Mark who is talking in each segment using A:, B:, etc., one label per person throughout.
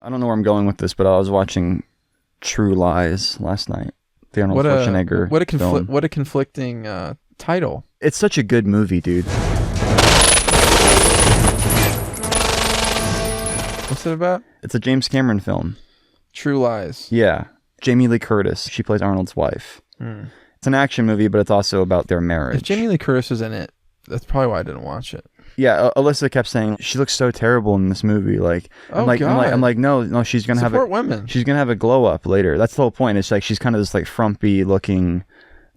A: I don't know where I'm going with this, but I was watching True Lies last night. The Arnold Schwarzenegger film.
B: What a conflicting title.
A: It's such a good movie, dude.
B: What's it about?
A: It's a James Cameron film.
B: True Lies.
A: Yeah. Jamie Lee Curtis. She plays Arnold's wife. It's an action movie, but it's also about their marriage.
B: If Jamie Lee Curtis is in it, that's probably why I didn't watch it.
A: Yeah, Alyssa kept saying she looks so terrible in this movie. Like,
B: I'm like,
A: no, she's gonna
B: support women.
A: She's gonna have a glow up later. That's the whole point. It's like she's kind of this like frumpy looking,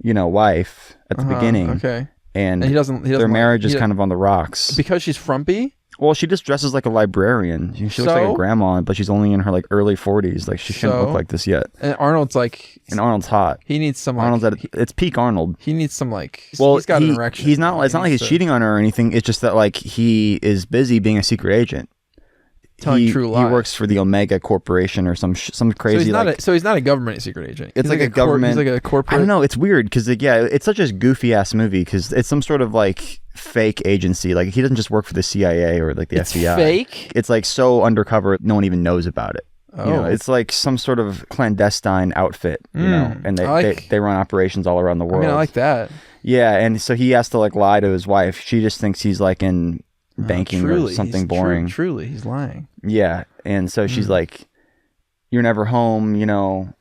A: wife at the beginning.
B: Okay.
A: And
B: he doesn't.
A: Their marriage is kind of on the rocks
B: because she's frumpy.
A: Well, she just dresses like a librarian. She looks like a grandma, but she's only in her like early 40s. Like she shouldn't look like this yet.
B: And Arnold's hot. He needs some.
A: It's peak Arnold.
B: He needs some like.
A: Well,
B: he's got an erection.
A: He's not. It's not like he's cheating on her or anything. It's just that like he is busy being a secret agent.
B: Telling true lies.
A: He works for the Omega Corporation or some crazy.
B: So he's not a government secret agent.
A: It's like a government.
B: He's like a corporate.
A: I don't know. It's weird because it's such a goofy ass movie because it's some sort of like fake agency. Like he doesn't just work for the CIA or like the FBI.
B: Fake.
A: It's like so undercover, no one even knows about it.
B: Oh.
A: It's like some sort of clandestine outfit. And they run operations all around the world.
B: I mean, I like that.
A: Yeah, and so he has to like lie to his wife. She just thinks he's like in banking or something boring.
B: Truly, he's lying.
A: Yeah, and so she's like, "You're never home, You don't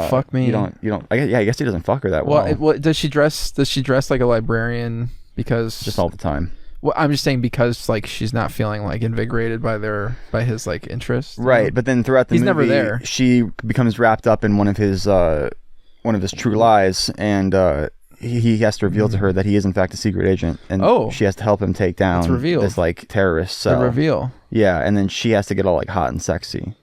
B: fuck me.
A: You don't. I guess he doesn't fuck her that well.
B: What does she dress? Does she dress like a librarian? Because
A: just all the time.
B: Well, I'm just saying because like she's not feeling like invigorated by his like interest.
A: Right, but then throughout the movie,
B: never there.
A: She becomes wrapped up in one of his true lies, and he has to reveal to her that he is in fact a secret agent, and she has to help him take down this like terrorist cell.
B: The reveal.
A: Yeah, and then she has to get all like hot and sexy.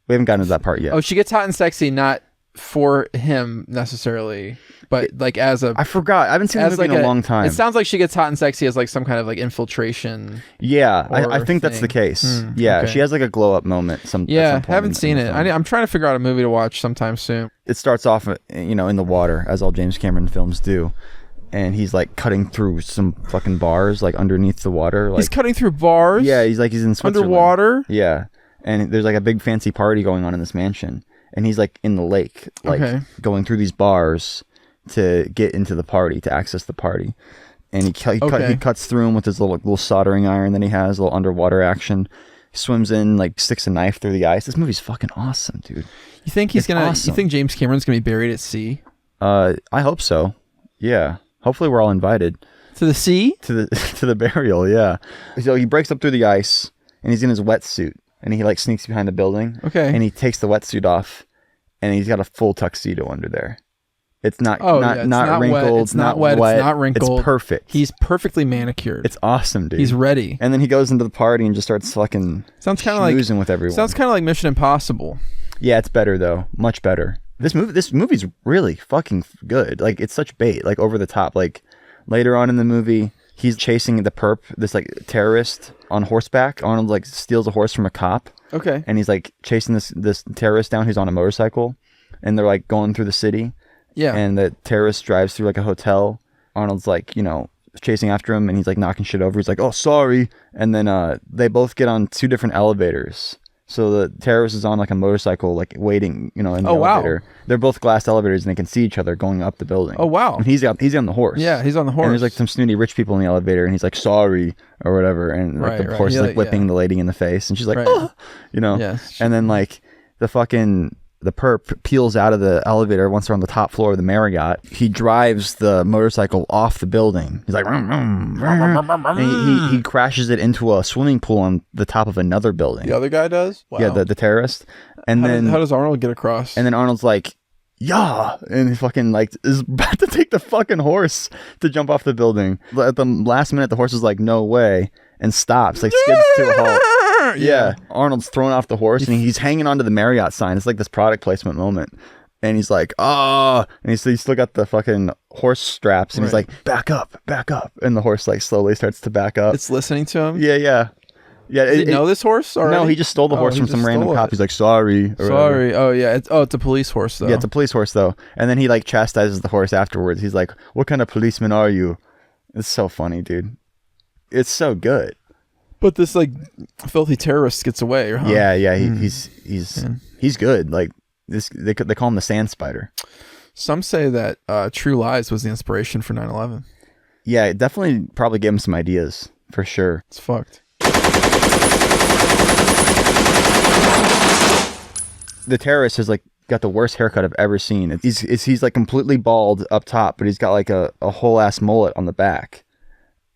A: We haven't gotten to that part yet.
B: Oh, she gets hot and sexy, not for him necessarily, but like as a.
A: I forgot. I haven't seen the movie in a long time.
B: It sounds like she gets hot and sexy as like some kind of like infiltration.
A: Yeah, I think that's the case. Okay. She has like a glow up moment.
B: Haven't seen it. I'm trying to figure out a movie to watch sometime soon.
A: It starts off, in the water, as all James Cameron films do. And he's like cutting through some fucking bars, like underneath the water. Like,
B: he's cutting through bars?
A: Yeah, he's in Switzerland.
B: Underwater?
A: Yeah. And there's like a big fancy party going on in this mansion. And he's like in the lake, like going through these bars to get into the party, to access the party. And he cuts through him with his little soldering iron that he has, a little underwater action. He swims in, like sticks a knife through the ice. This movie's fucking awesome, dude.
B: You think you think James Cameron's gonna be buried at sea?
A: I hope so. Yeah. Hopefully we're all invited.
B: To the sea?
A: To the burial, yeah. So he breaks up through the ice and he's in his wetsuit and he like sneaks behind the building.
B: Okay.
A: And he takes the wetsuit off and he's got a full tuxedo under there. It's not wrinkled.
B: It's not wet. It's not wrinkled.
A: It's perfect.
B: He's perfectly manicured.
A: It's awesome, dude.
B: He's ready.
A: And then he goes into the party and just starts fucking schmoozing with everyone.
B: Sounds kind of like Mission Impossible.
A: Yeah, it's better though. Much better. This movie's really fucking good. Like it's such bait, like over the top. Like later on in the movie, he's chasing the perp, this like terrorist on horseback. Arnold like steals a horse from a cop.
B: Okay.
A: And he's like chasing this terrorist down who's on a motorcycle, and they're like going through the city.
B: Yeah.
A: And the terrorist drives through like a hotel. Arnold's like, chasing after him, and he's like knocking shit over. He's like, "Oh, sorry." And then they both get on two different elevators. So the terrorist is on like a motorcycle, like waiting, in the elevator. Wow. They're both glass elevators and they can see each other going up the building.
B: Oh, wow.
A: And he's on the horse.
B: Yeah, he's on the horse.
A: And there's like some snooty rich people in the elevator and he's like, "Sorry," or whatever. And like the horse is like whipping the lady in the face and she's like, "Oh,"
B: Yes.
A: And then like the perp peels out of the elevator once they're on the top floor of the Marriott. He drives the motorcycle off the building. He's like, "Rum, rum, rum, rum, rum." And he crashes it into a swimming pool on the top of another building.
B: The other guy does? Wow.
A: Yeah, the terrorist. And
B: how does Arnold get across?
A: And then Arnold's like, "Yeah," and he fucking like is about to take the fucking horse to jump off the building. At the last minute, the horse is like, "No way," and stops, like skids to a halt. Yeah. Arnold's thrown off the horse and he's hanging onto the Marriott sign. It's like this product placement moment. And he's like, "Ah," and he's still got the fucking horse straps and he's like, back up. And the horse like slowly starts to back up.
B: It's listening to him?
A: Yeah.
B: Did he know this horse already?
A: No, he just stole the horse from some random cop. He's like, "Sorry."
B: Sorry. Oh, yeah. It's a police horse, though.
A: Yeah, it's a police horse, though. And then he like chastises the horse afterwards. He's like, "What kind of policeman are you?" It's so funny, dude. It's so good.
B: But this like filthy terrorist gets away, huh?
A: Yeah. He's good. Like this, they call him the Sand Spider.
B: Some say that True Lies was the inspiration for 9/11.
A: Yeah, it definitely probably gave him some ideas for sure.
B: It's fucked.
A: The terrorist has like got the worst haircut I've ever seen. He's like completely bald up top, but he's got like a whole ass mullet on the back,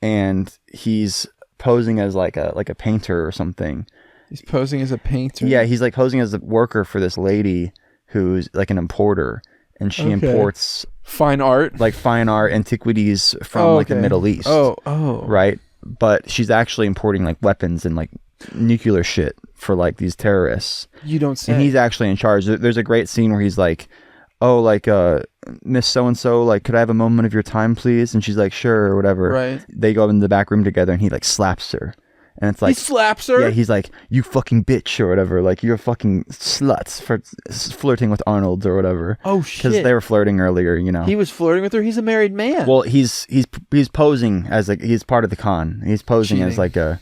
A: and he's posing as like a painter or something.
B: He's posing as a painter.
A: Yeah, he's like posing as a worker for this lady who's like an importer, and she imports
B: fine art
A: antiquities from like the Middle East.
B: Oh,
A: right. But she's actually importing like weapons and like nuclear shit for like these terrorists.
B: You don't say.
A: And he's actually in charge. There's a great scene where he's like, "Oh, like Miss so and so, like, could I have a moment of your time, please?" And she's like, "Sure," or whatever.
B: Right.
A: They go in the back room together, and he like slaps her, and it's like
B: he slaps her.
A: Yeah, he's like, "You fucking bitch," or whatever. Like, "You're fucking sluts for flirting with Arnold," or whatever.
B: Oh shit!
A: Because they were flirting earlier, you know.
B: He was flirting with her. He's a married man.
A: Well, he's posing as like he's part of the con. He's posing as like a.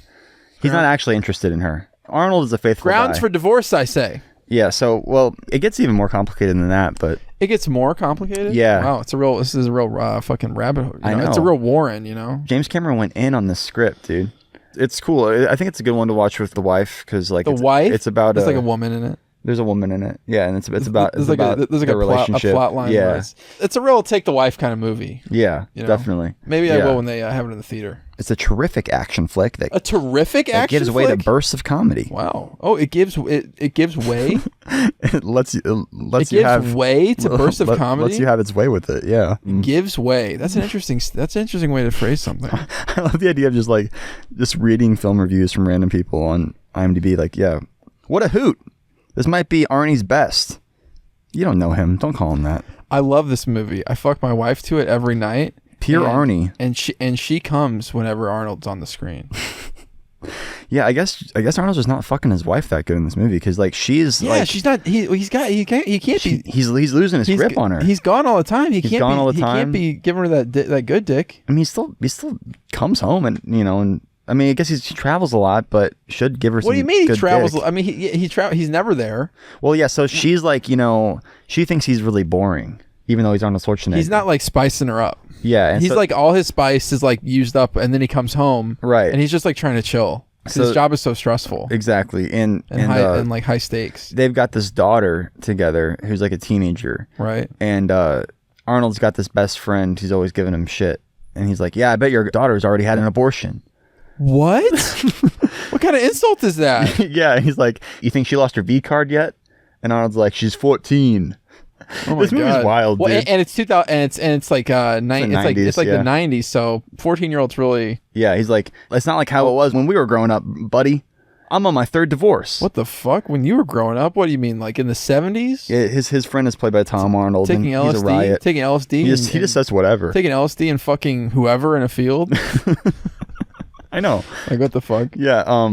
A: He's not actually interested in her. Arnold is a faithful
B: grounds
A: guy.
B: for divorce, I say.
A: Yeah. So, well, it gets even more complicated than that, but
B: it gets more complicated.
A: Yeah.
B: Wow. This is a real fucking rabbit hole.
A: I know.
B: It's a real Warren. You know.
A: James Cameron went in on this script, dude. It's cool. I think it's a good one to watch with the wife because like
B: wife.
A: It's about.
B: There's like a woman in it.
A: There's a woman in it. Yeah, and it's about
B: there's
A: the relationship.
B: A plot line.
A: Yeah.
B: It's a real take the wife kind of movie.
A: Yeah,
B: you know?
A: Definitely.
B: Maybe I will when they have it in the theater.
A: It's a terrific action flick that gives way to bursts of comedy.
B: Wow. Oh, it gives way.
A: It lets you
B: have way to bursts of comedy.
A: Lets you have its way with it. Yeah.
B: Gives way. That's an interesting way to phrase something.
A: I love the idea of just reading film reviews from random people on IMDb. Like, yeah, what a hoot! This might be Arnie's best. You don't know him. Don't call him that.
B: I love this movie. I fuck my wife to it every night.
A: Pure Arnie.
B: And she comes whenever Arnold's on the screen.
A: Yeah, I guess Arnold's just not fucking his wife that good in this movie because like she's
B: she's not. He can't be.
A: He's losing his grip on her.
B: He's gone all the time. He can't be giving her that good dick.
A: I mean, he still comes home and I mean, I guess he travels a lot, but should give her some.
B: What do you mean he travels?
A: Dick.
B: I mean, he's never there.
A: Well, yeah. So she's like, she thinks he's really boring, even though he's Arnold Schwarzenegger.
B: He's not like spicing her up.
A: Yeah, and
B: he's like all his spice is like used up, and then he comes home,
A: right? And
B: he's just like trying to chill. So, his job is so stressful.
A: Exactly, and
B: like high stakes.
A: They've got this daughter together who's like a teenager,
B: right?
A: And Arnold's got this best friend who's always giving him shit, and he's like, "Yeah, I bet your daughter's already had an abortion."
B: What? What kind of insult is that?
A: Yeah, he's like, "You think she lost her V card yet?" And Arnold's like, "She's 14."
B: Oh my
A: this movie's wild,
B: well,
A: dude.
B: And it's 2000, and it's like it's like
A: yeah.
B: the 90s. So 14-year-olds really.
A: Yeah, he's like, it's not like how it was when we were growing up, buddy. I'm on my third divorce.
B: What the fuck? When you were growing up? What do you mean? Like in the 70s?
A: Yeah, his friend is played by Tom Arnold.
B: Taking LSD.
A: He's a riot.
B: Taking LSD.
A: He just says whatever.
B: Taking LSD and fucking whoever in a field.
A: I know.
B: Like what the fuck?
A: Yeah.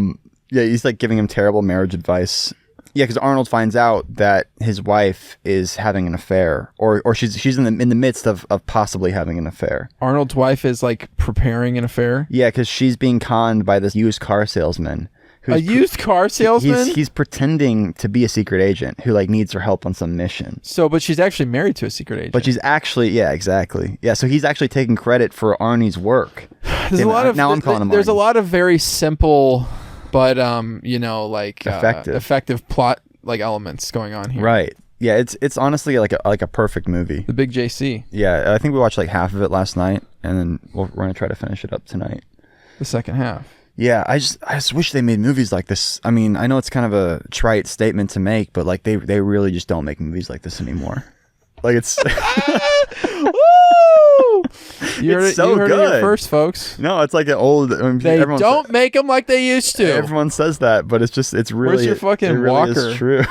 A: Yeah. He's like giving him terrible marriage advice. Yeah, because Arnold finds out that his wife is having an affair, or she's in the midst of possibly having an affair.
B: Arnold's wife is like preparing an affair.
A: Yeah, because she's being conned by this used car salesman.
B: A used car salesman?
A: He's pretending to be a secret agent who like needs her help on some mission.
B: So, but she's actually married to a secret agent.
A: But she's actually, yeah, exactly. Yeah, so he's actually taking credit for Arnie's work.
B: There's a lot of now I'm calling him. There's Arnie's. A lot of very simple, but like effective plot like elements going on here.
A: Right. Yeah, it's honestly like a perfect movie.
B: The Big JC.
A: Yeah, I think we watched like half of it last night, and then we're gonna try to finish it up tonight.
B: The second half.
A: Yeah, I just wish they made movies like this. I mean, I know it's kind of a trite statement to make, but like they really just don't make movies like this anymore. Like it's
B: you heard
A: so
B: good.
A: It
B: here first, folks.
A: No, it's like an old.
B: They don't make them like they used to.
A: Everyone says that, but it's really.
B: Where's your fucking
A: really
B: walker?
A: Is true.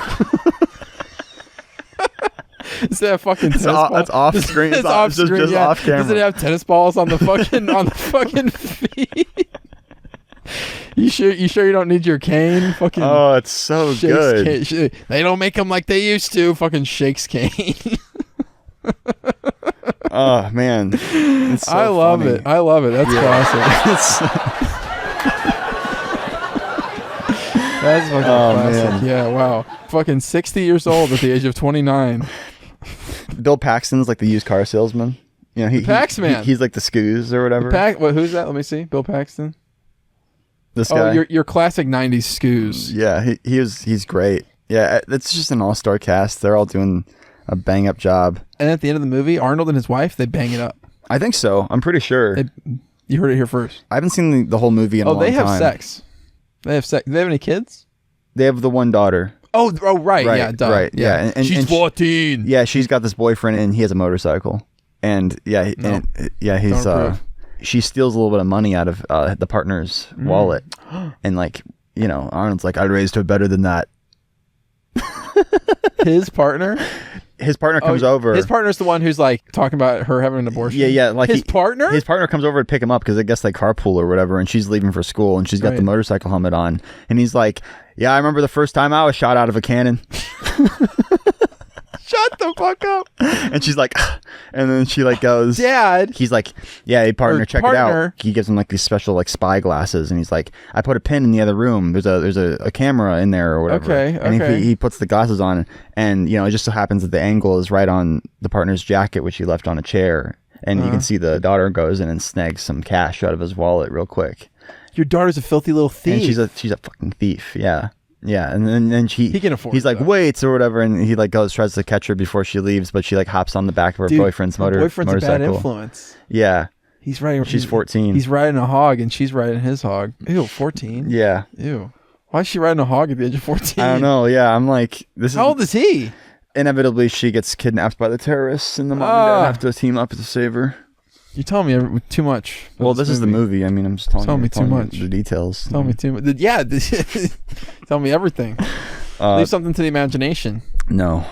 B: Is that fucking tennis ball?
A: That's off screen. It's off screen. Just off camera.
B: Does it have tennis balls on the fucking feet? You sure you don't need your cane? Fucking
A: oh, it's so good.
B: They don't make them like they used to. Fucking shakes cane.
A: Oh man, it's so
B: I love
A: funny.
B: it. I love it. That's classic. That's fucking classic. Man. Yeah, wow. Fucking 60 years old at the age of 29.
A: Bill Paxton's like the used car salesman. You know, he's like the Scoos or whatever.
B: Who's that? Let me see. Bill Paxton.
A: This guy.
B: Oh, your classic 90s Scoos.
A: Yeah, he's great. Yeah, it's just an all-star cast. They're all doing a bang-up job.
B: And at the end of the movie, Arnold and his wife, they bang it up.
A: I think so. I'm pretty sure.
B: You heard it here first.
A: I haven't seen the whole movie in a long time.
B: Oh, they have sex. They have sex. Do they have any kids?
A: They have the one daughter.
B: Oh, right. Yeah, duh.
A: Right, yeah. And
B: she's 14.
A: Yeah, she's got this boyfriend, and he has a motorcycle. And, he's... she steals a little bit of money out of the partner's wallet. And, like, you know, Arnold's like, I raised her better than that.
B: His partner?
A: His partner comes over.
B: His partner's the one who's like talking about her having an abortion.
A: Yeah. Like
B: his partner
A: comes over to pick him up because I guess they carpool or whatever, and she's leaving for school, and she's got the motorcycle helmet on, and he's like, "Yeah, I remember the first time I was shot out of a cannon."
B: Shut the fuck up.
A: And she's like, and then she like goes,
B: Dad.
A: He's like, yeah, hey partner, check it out. He gives him like these special like spy glasses, and he's like, I put a pin in the other room. There's a camera in there or whatever.
B: Okay.
A: And he puts the glasses on, and you know, it just so happens that the angle is right on the partner's jacket, which he left on a chair, and you can see the daughter goes in and snags some cash out of his wallet real quick.
B: Your daughter's a filthy little thief.
A: And she's a fucking thief. Yeah. Yeah, and then he
B: can afford.
A: He's like, wait, or whatever, and he like tries to catch her before she leaves, but she like hops on the back of her boyfriend's motorcycle.
B: A bad influence.
A: Yeah,
B: he's riding.
A: She's 14.
B: He's riding a hog, and she's riding his hog. Ew, 14.
A: Yeah.
B: Ew. Why is she riding a hog at the age of 14?
A: I don't know. Yeah, I'm like,
B: How old is he?
A: Inevitably, she gets kidnapped by the terrorists, and the mom and dad have to team up to save her.
B: You're telling me too much.
A: Well, this is the movie. I mean, I'm just telling
B: me too much.
A: The details.
B: Tell me too much. Yeah. Tell me everything. Leave something to the imagination.
A: No.